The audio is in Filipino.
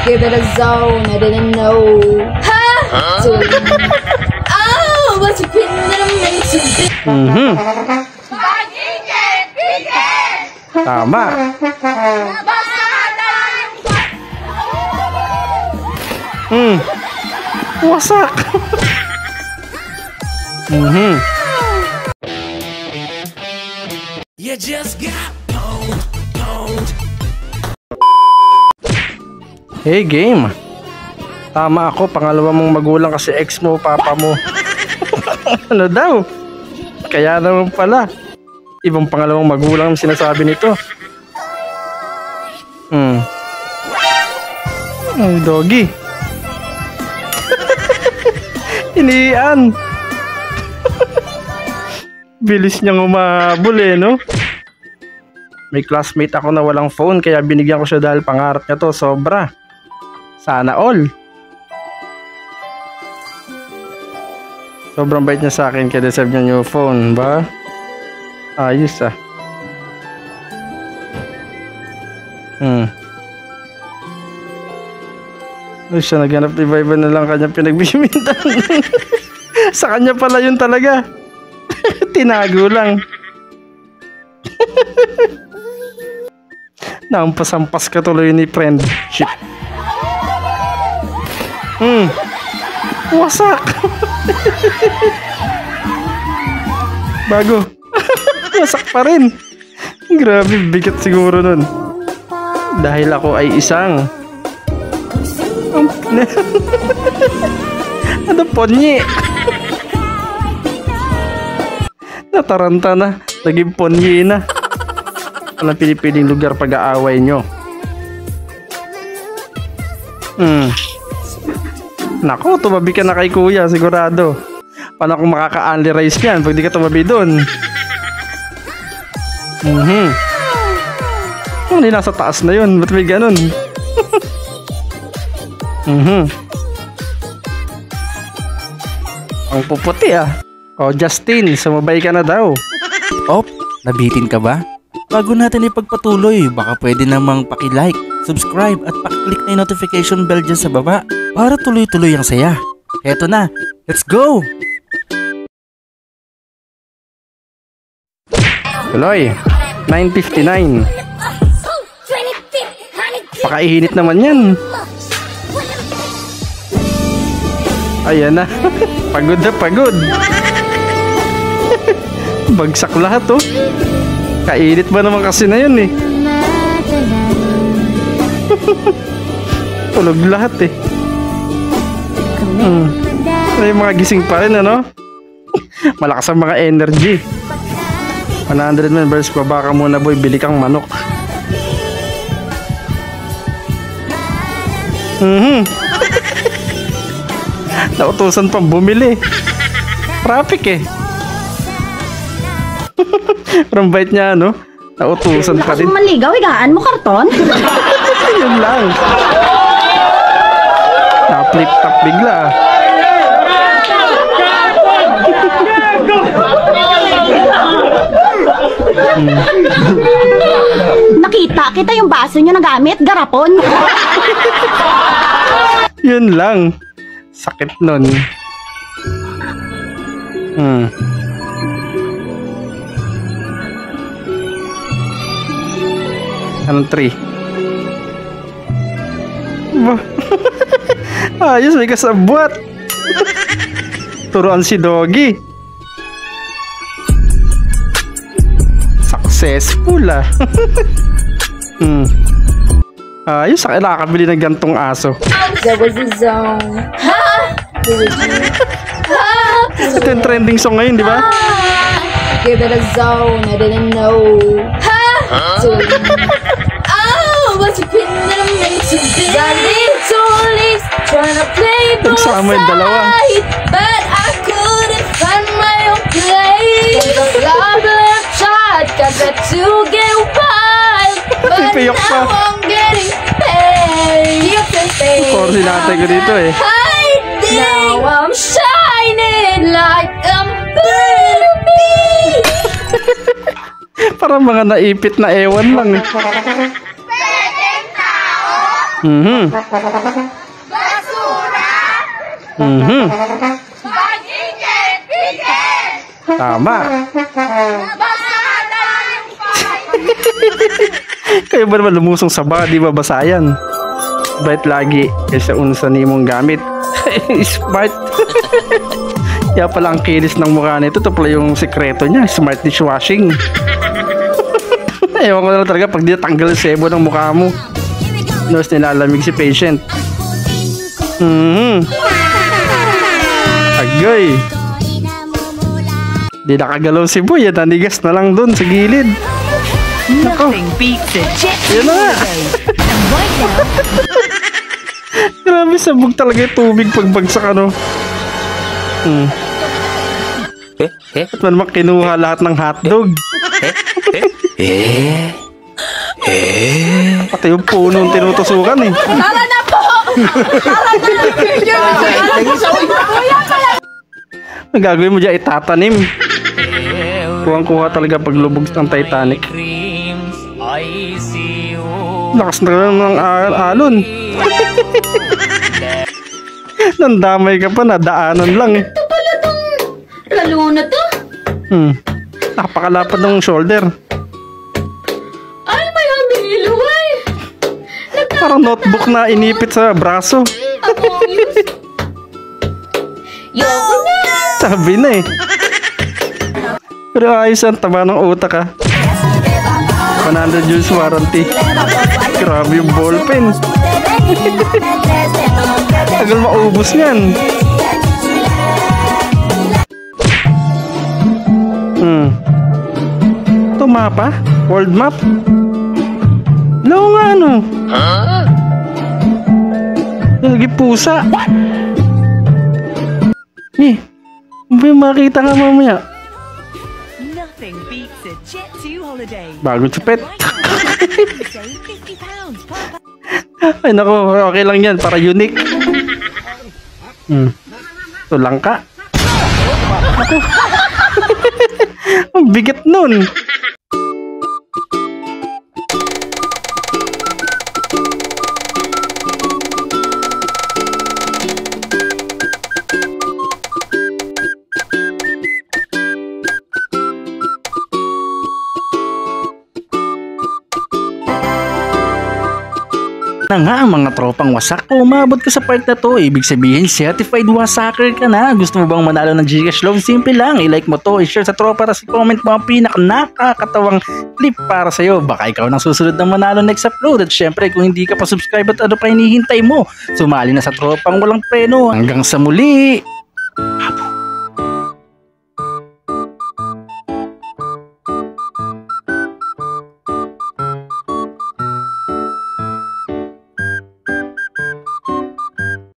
Give it a zone, I didn't know. Ha! Oh, what's your pin that I'm meant to be? Tama. Wasak. You just got pwned. Hey game. Tama ako, pangalawa mong magulang kasi ex mo, papa mo. Ano daw? Kaya naman pala. Ibang pangalawang magulang ang sinasabi nito. Ay, doggy. Inian. Bilis niyang umabol eh, no? May classmate ako na walang phone kaya binigyan ko siya dahil pangarap niya to, sobra. Sana all. Sobrang bait niya sa akin kaya deserve niya new phone, ba? Ayos ah. Ay, siya naghanap ni Viva na lang kanya pinagbimintan. Sa kanya pala yun talaga. Tinago lang. Naampas-ampas ka tuloy ni friendship. Wasak. Bago. Wasak pa rin. Grabe, bigat siguro nun. Dahil ako ay isang ano, ponye. Nataranta na. Naging ponye na. Walang pinipiling lugar pag-aaway nyo. Naku, tumabi ka na kay kuya, sigurado. Paano kung makaka-only rice yan pag di ka tumabi dun? Hindi nasa taas na yun. Ba't may ganun? Ang puputi ah. O Justin, sumabay ka na daw. Op, nabitin ka ba? Bago natin ipagpatuloy, baka pwede namang paki-like, subscribe at paki-click na yung notification bell dyan sa baba para tuloy-tuloy ang saya. Eto na, let's go! Tuloy, 9:59. Pakaihinit naman yan. Ayan na. Pagod na pagod. Bagsak lahat oh. Kainit ba naman kasi na yun eh. Tulog lahat eh. May mga gising pa rin ano. Malakas ang mga energy. 100 members pa, baka muna boy, bili kang manok. Nautusan pang bumili. Traffic eh. Parang bait niya no. Nautusan pa rin. Maligaw, higaan mo karton? Yun lang. Na-flip top bigla. Nakita kita yung baso nyo na gamit, garapon. Yun lang. Sakit nun. Anong 3? Ayos, may kasabwat. Turuan si Doggy. Successful ah. Ayos, sa nakakabili ng gantong aso. That was the zone. Ito yung trending song ngayon, di ba? Give it a zone, I didn't know. Oh, what's your pin that I'm meant to be? Got little leaves trying to play both sides, but I couldn't find my own place. The problem tried, got that to get wild, but now I'm getting paid. You can stay. Sinatay ko dito eh. Now I'm shining like a butterfly. Parang mga naipit na ewan lang eh. Mhm. Mhm. Tama. Kayo ba naman lumusong sa baka, di ba basayan? Bait lagi kaysa unsa nimong gamit. Smart. Kaya pala ang kilis ng mukha nito. Ito pala yung sekreto niya. Smart dishwashing. Ewan ko na talaga pag di natanggal yung sebo ng mukha mo. Tapos nilalamig si patient. Agay. Di nakagalaw si Boy. Nanigas na lang dun sa gilid. Nothing beats a jet Yan na nga. and right now, Grabe, sabog talaga yung tubig pagbagsak ano. At man naman kinuha lahat ng hotdog. Pati yung puno yung tinutusukan eh. Tara na po! Tara na! Ang gagawin mo dyan, itatanim. Kuhang-kuha talaga paglubog ng Titanic. Lakas na lang ng alon. Nandamay ka pa, nadaanan lang eh. Ito pala tong lalo na to. Napakalapad ng shoulder. Ay, may hamilo ay. Parang notebook na inipit sa braso. Yoko na! Sabi na eh. Pero ayos ang taba ng utak ah. 100 years warranty. Grabe yung ballpen. Tagal maubos niyan. Ito mapa? World map? Hello nga ano? Lagi pusa. Eh, may makita nga mamaya. nothing beats a Jet 2 holiday. Bagong chupet. Save £50 per Ay nako, okay lang yan para unique. Ito lang ka. Ako. Ang bigat nun. Na nga ang mga tropang wasak. Kung umabot ka sa part na to, ibig sabihin certified wasaker ka na. Gusto mo bang manalo ng Gcash Loan? Simple lang, i-like mo to, i-share sa tropa, tapos i-comment mo ang nakakatawang clip para sa'yo. Baka ikaw nang susunod na manalo next upload. At syempre kung hindi ka pa subscribe at ano pa hinihintay mo, sumali na sa tropang walang preno. Hanggang sa muli!